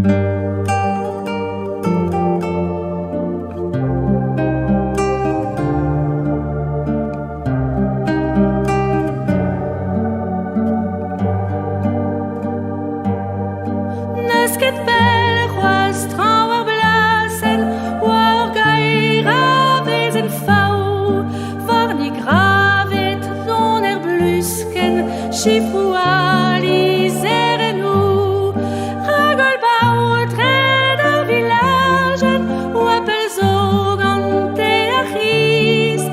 Nasket bel c'hoaz traoù ar blasenn, war gair a vezenn faou, warnig gravet non blusken, chifrou a lizerennou, ragol baotred ar vilajen, oa pel zo gante ar c'hiz,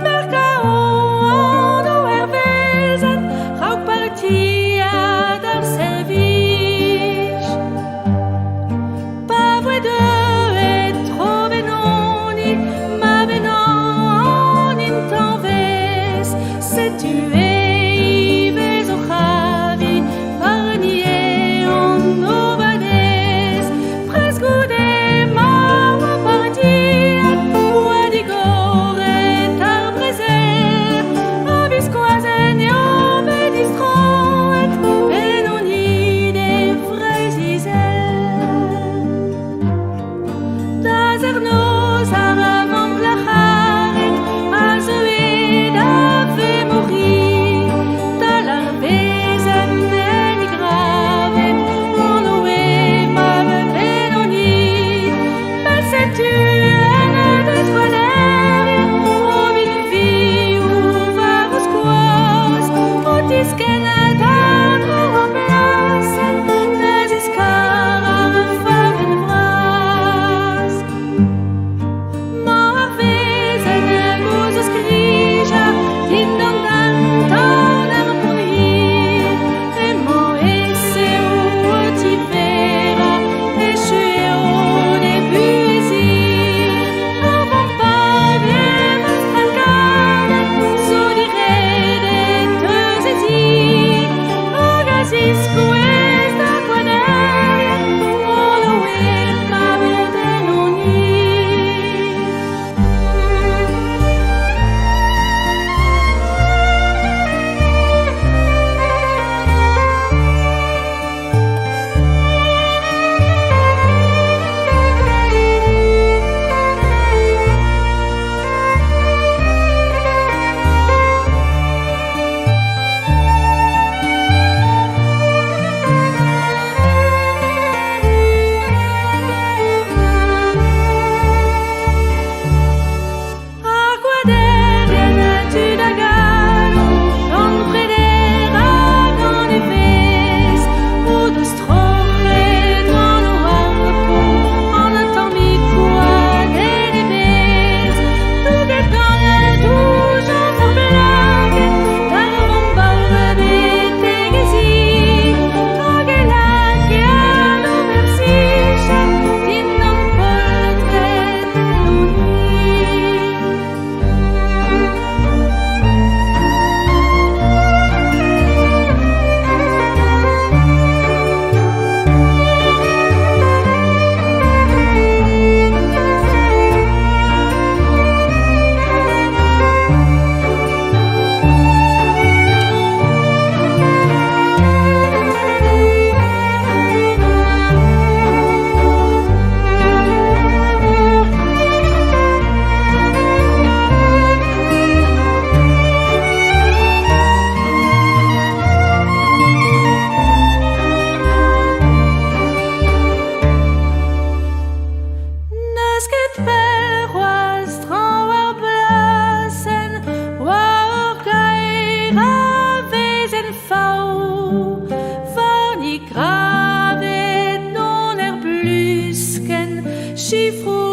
merkao an o vezenn, raoug partiad ar servij. Pa vouet et trovenoni, ma venan in tanvez, setu eivez o c'havi, varnie an obadez, prez goude ma oa partiad, oa digoret ar brezer, a biskoazenn eo bet istroet, benoni de vrez izel. Da zernoz ar avant lacharet, a zo ed a fe mori, tal ar vezenn en gravet, an oe ma benoni, bet setu en deus waler, o bil vi ou var o skoaz, o tisken ad ar blasenn, deus iskar ar faven vras. Ma ar vezenn gouz o skrija, din an dantan ar bril, emañ ese o tivera, echu eo de buezir, ar vamp vien ar stralgadet, zo diredet eus ezig, hag a ziskouez da gwaderien, an oe ma benoni. Ar gwaderien tud a galon, gant preder hag an evez, o deus troc'het an o harpo, an atamikoù a den ebez, douget gant doujoz ar blaget, dar vamp baour betegezig, hag e lake an oberzichet, din an poltred benoni. Nasket bel c'hoaz traoù ar blasenn, war gair a vezenn faou, warnig gravet non blusken, chifrou